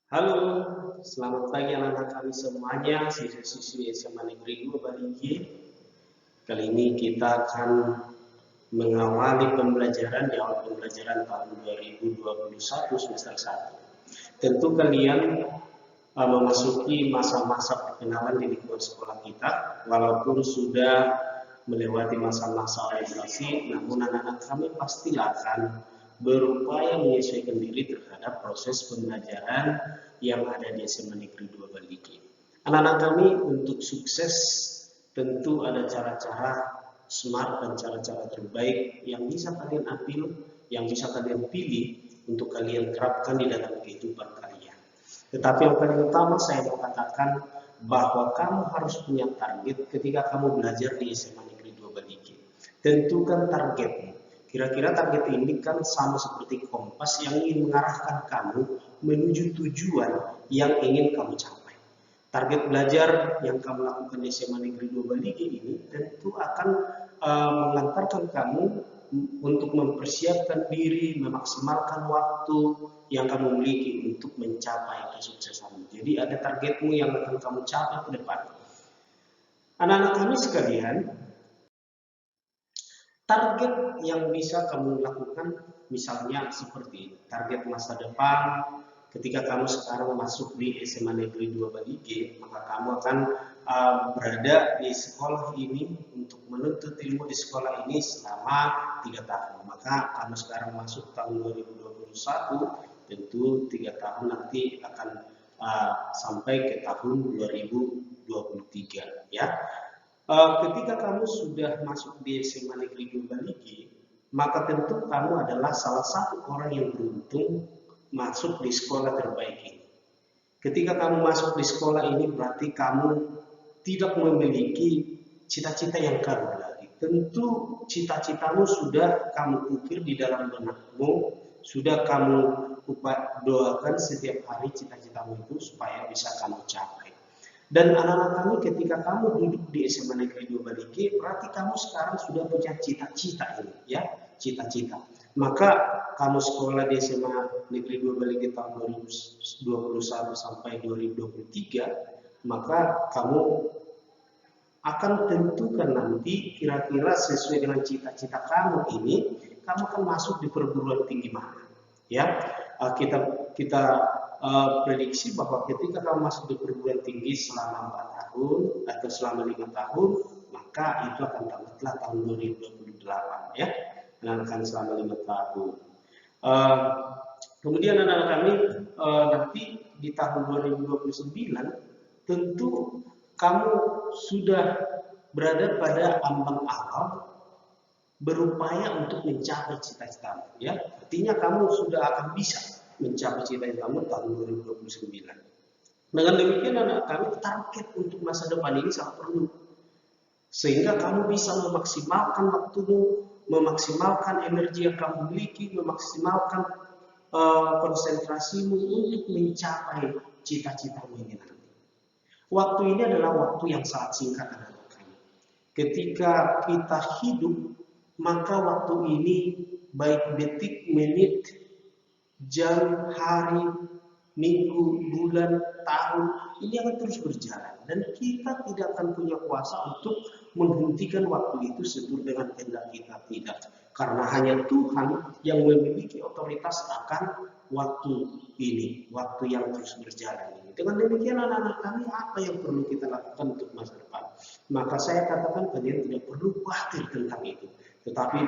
Halo, selamat pagi anak-anak kami semuanya, siswa-siswi SMA Negeri 2 Baligi. Kali ini kita akan mengawali pembelajaran di awal pembelajaran tahun 2021 semester 1. Tentu kalian memasuki masa-masa perkenalan di lingkungan sekolah kita, walaupun sudah melewati masa-masa orientasi, namun anak-anak kami pastilah akan berupaya menyesuaikan diri terhadap proses pembelajaran yang ada di SMA Negeri 2 Baligi. Anak-anak kami untuk sukses tentu ada cara-cara smart dan cara-cara terbaik yang bisa kalian ambil, yang bisa kalian pilih untuk kalian terapkan di dalam kehidupan kalian. Tetapi yang paling utama saya mau katakan bahwa kamu harus punya target ketika kamu belajar di SMA Negeri 2 Baligi. Tentukan targetmu. Kira-kira target ini kan sama seperti kompas yang ingin mengarahkan kamu menuju tujuan yang ingin kamu capai. Target belajar yang kamu lakukan di SMA Negeri 2 Baligi ini tentu akan mengantarkan kamu untuk mempersiapkan diri, memaksimalkan waktu yang kamu miliki untuk mencapai kesuksesan. Jadi ada targetmu yang akan kamu capai ke depan. Anak-anak kami sekalian, target yang bisa kamu lakukan misalnya seperti target masa depan. Ketika kamu sekarang masuk di SMA Negeri 2 Baligi, maka kamu akan berada di sekolah ini untuk menuntut ilmu di sekolah ini selama 3 tahun. Maka kamu sekarang masuk tahun 2021, tentu 3 tahun nanti akan sampai ke tahun 2023 ya. Ketika kamu sudah masuk di SMA Negeri 2 Baligi, maka tentu kamu adalah salah satu orang yang beruntung masuk di sekolah terbaik ini. Ketika kamu masuk di sekolah ini berarti kamu tidak memiliki cita-cita yang kamu lagi. Tentu cita-citamu sudah kamu ukir di dalam benakmu, sudah kamu doakan setiap hari cita-citamu itu supaya bisa kamu capai. Dan anak-anak kami ketika kamu duduk di SMA Negeri 2 Baligi, berarti kamu sekarang sudah punya cita-cita ini, ya, cita-cita. Maka kamu sekolah di SMA Negeri 2 Baligi tahun 2021 sampai 2023, maka kamu akan tentukan nanti kira-kira sesuai dengan cita-cita kamu ini, kamu akan masuk di perguruan tinggi mana. Ya, kita prediksi bahwa ketika kamu masuk di perguruan tinggi selama 4 tahun atau selama 5 tahun, maka itu akan tamatlah tahun 2028 ya. Dan akan selama 5 tahun. Kemudian anak-anak kami nanti di tahun 2029 tentu kamu sudah berada pada ambang awal berupaya untuk mencapai cita-citamu ya. Artinya kamu sudah akan bisa mencapai cita-citamu tahun 2029. Dengan demikian anak kami target untuk masa depan ini sangat perlu. Sehingga kamu bisa memaksimalkan waktumu, memaksimalkan energi yang kamu miliki, memaksimalkan konsentrasimu untuk mencapai cita-citamu ini nanti. Waktu ini adalah waktu yang sangat singkat anak-anak kami. Ketika kita hidup, maka waktu ini baik detik, menit, jam, hari, minggu, bulan, tahun, ini akan terus berjalan. Dan kita tidak akan punya kuasa untuk menghentikan waktu itu sesuai dengan kehendak kita, tidak. Karena hanya Tuhan yang memiliki otoritas akan waktu ini, waktu yang terus berjalan ini. Dengan demikian anak-anak kami, apa yang perlu kita lakukan untuk masa depan? Maka saya katakan kalian tidak perlu khawatir tentang itu. Tetapi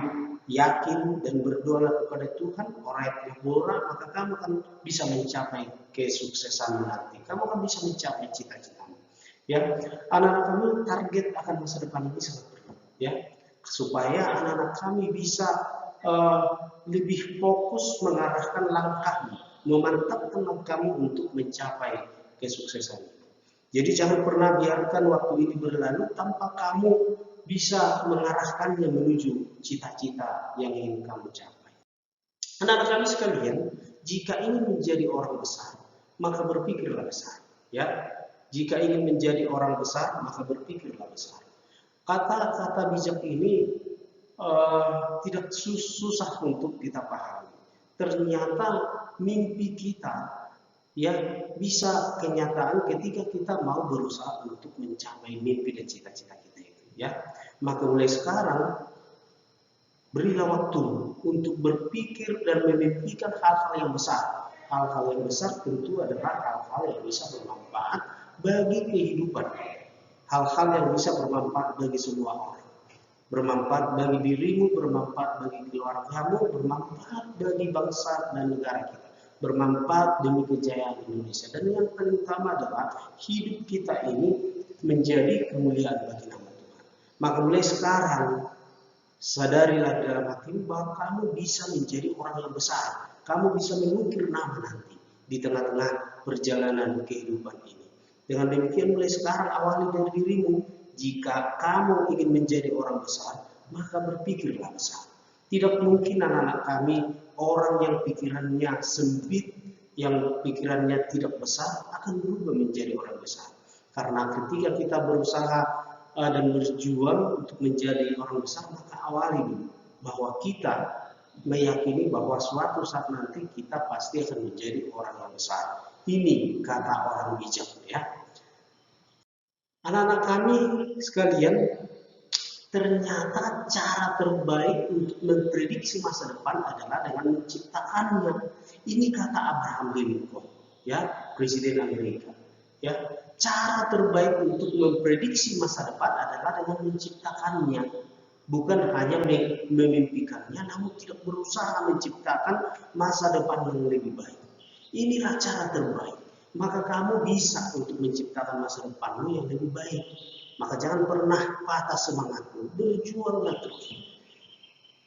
yakin dan berdoa kepada Tuhan, orang maka kamu akan bisa mencapai kesuksesan nanti. Kamu akan bisa mencapai cita-citamu. Ya, anak-anak kami target akan masa depan ini sangat perlu. Ya, supaya anak-anak kami bisa lebih fokus mengarahkan langkahmu, memantapkan langkahmu untuk mencapai kesuksesan. Jadi jangan pernah biarkan waktu ini berlalu tanpa kamu bisa mengarahkannya menuju cita-cita yang ingin kamu capai. Anak-anak kami sekalian, jika ingin menjadi orang besar, maka berpikirlah besar. Ya, jika ingin menjadi orang besar, maka berpikirlah besar. Kata-kata bijak ini tidak susah untuk kita pahami. Ternyata mimpi kita ya bisa kenyataan ketika kita mau berusaha untuk mencapai mimpi dan cita-cita kita itu, ya. Maka mulai sekarang berilah waktu untuk berpikir dan memimpikan hal-hal yang besar. Hal-hal yang besar tentu adalah hal-hal yang bisa bermanfaat bagi kehidupan. Hal-hal yang bisa bermanfaat bagi semua orang. Bermanfaat bagi dirimu, bermanfaat bagi keluargamu, bermanfaat bagi bangsa dan negara kita. Bermanfaat demi kejayaan Indonesia. Dan yang paling utama adalah hidup kita ini menjadi kemuliaan bagi nama Tuhan. Maka mulai sekarang sadarilah dalam hatimu bahwa kamu bisa menjadi orang yang besar. Kamu bisa mengukir nama nanti di tengah-tengah perjalanan kehidupan ini. Dengan demikian mulai sekarang awali dari dirimu. Jika kamu ingin menjadi orang besar, maka berpikirlah besar. Tidak mungkin anak-anak kami orang yang pikirannya sempit, yang pikirannya tidak besar akan berubah menjadi orang besar. Karena ketika kita berusaha dan berjuang untuk menjadi orang besar, maka awali dulu bahwa kita meyakini bahwa suatu saat nanti kita pasti akan menjadi orang yang besar. Ini kata orang bijak, ya. Anak-anak kami sekalian, ternyata cara terbaik untuk memprediksi masa depan adalah dengan menciptakannya. Ini kata Abraham Lincoln, ya, Presiden Amerika. Ya, cara terbaik untuk memprediksi masa depan adalah dengan menciptakannya. Bukan hanya memimpikannya, namun tidak berusaha menciptakan masa depan yang lebih baik. Inilah cara terbaik. Maka kamu bisa untuk menciptakan masa depanmu yang lebih baik. Maka jangan pernah patah semangatmu, berjuanglah terus.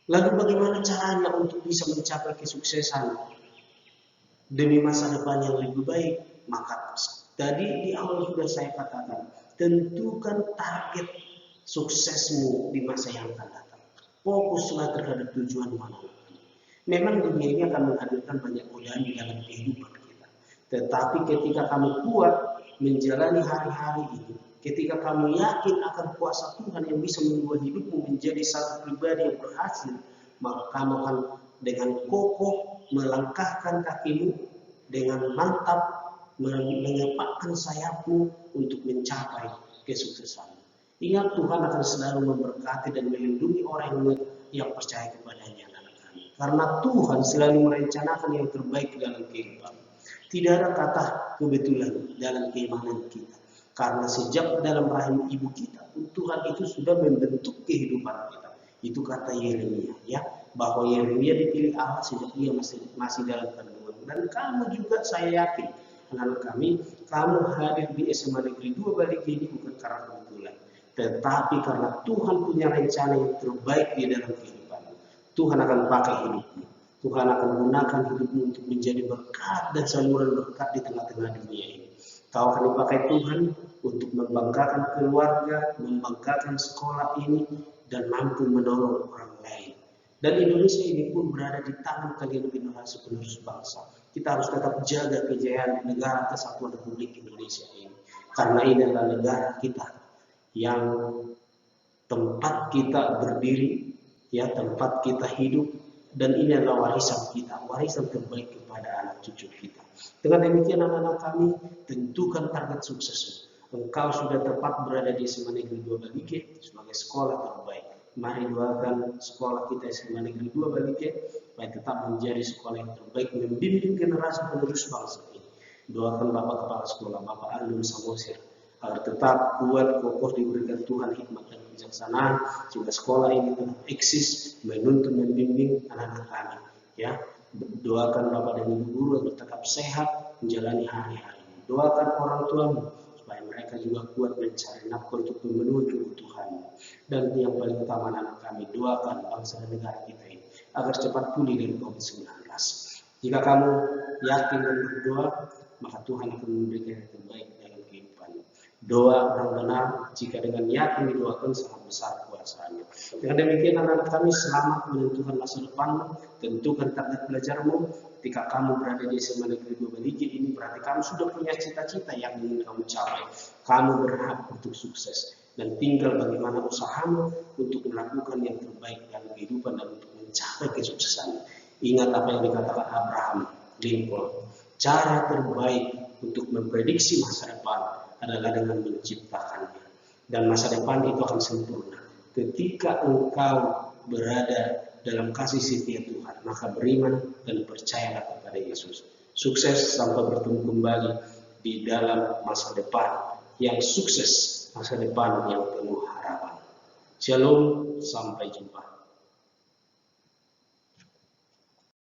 Lalu bagaimana caranya untuk bisa mencapai kesuksesan demi masa depan yang lebih baik? Maka tadi di awal sudah saya katakan, tentukan target suksesmu di masa yang akan datang. Fokuslah terhadap tujuan mana. Memang dunia ini akan menghadirkan banyak godaan di dalam kehidupan kita. Tetapi ketika kamu kuat menjalani hari-hari ini, ketika kamu yakin akan kuasa Tuhan yang bisa mengubah hidupmu menjadi satu pribadi yang berhasil, maka kamu akan dengan kokoh melangkahkan kakimu, dengan mantap mengepakkan sayapmu untuk mencapai kesuksesan. Ingat, Tuhan akan selalu memberkati dan melindungi orang yang percaya kepadanya. Karena Tuhan selalu merencanakan yang terbaik dalam kehidupan. Tidak ada kata kebetulan dalam keimanan kita. Karena sejak dalam rahim ibu kita, Tuhan itu sudah membentuk kehidupan kita. Itu kata Yeremia, ya, bahwa Yeremia dipilih Allah sejak dia masih dalam kandungan. Dan kamu juga, saya yakin, anak kami, kamu hadir di SMA Negeri 2 Balik ini bukan karena kebetulan, tetapi karena Tuhan punya rencana yang terbaik di dalam kehidupan. Tuhan akan pakai hidupmu. Tuhan akan gunakan hidupmu untuk menjadi berkat dan saluran berkat di tengah-tengah dunia ini. Kau akan dipakai Tuhan untuk membanggakan keluarga, membanggakan sekolah ini, dan mampu menolong orang lain. Dan Indonesia ini pun berada di tangan kalian generasi penerus bangsa. Kita harus tetap jaga kejayaan negara kesatuan Republik Indonesia ini. Karena ini adalah negara kita yang tempat kita berdiri, ya, tempat kita hidup, dan ini adalah warisan kita, warisan terbaik kepada anak cucu kita. Dengan demikian anak-anak kami, tentukan target sukses. Engkau sudah tepat berada di SMA Negeri 2 Balike sebagai sekolah terbaik. Mari doakan sekolah kita SMA Negeri 2 Balike supaya tetap menjadi sekolah yang terbaik, membimbing generasi penerus bangsa ini. Doakan Bapak Kepala Sekolah, Bapak Alun Samosir, agar tetap kuat, kokoh, diberikan Tuhan hikmat dan kebijaksanaan sehingga sekolah ini tetap eksis, menuntun, membimbing anak-anak kami. Ya, doakan Bapak dan Ibu guru agar tetap sehat menjalani hari-hari. Doakan orang tuamu supaya mereka juga kuat mencari nafkah untuk memenuhi kebutuhan. Dan yang paling utama anak kami, doakan bangsa dan negara kita ini agar cepat pulih dari COVID-19. Jika kamu yakin dan berdoa, maka Tuhan akan memberikan yang terbaik dalam kehidupan. Doa orang benar jika dengan yakin didoakan sangat besar kuasanya. Dengan demikian anak kami, selamat menentukan masa depanmu, tentukan target belajarmu. Ketika kamu berada di SMA Negeri 2 Balike ini, berarti kamu sudah punya cita-cita yang ingin kamu capai. Kamu berhak untuk sukses, dan tinggal bagaimana usahamu untuk melakukan yang terbaik dalam kehidupan dan untuk mencapai kesuksesan. Ingat apa yang dikatakan Abraham Lincoln, cara terbaik untuk memprediksi masa depan adalah dengan menciptakannya. Dan masa depan itu akan sempurna ketika engkau berada dalam kasih setia Tuhan, maka beriman dan percayalah kepada Yesus. Sukses sampai bertemu kembali di dalam masa depan yang sukses, masa depan yang penuh harapan. Shalom, sampai jumpa.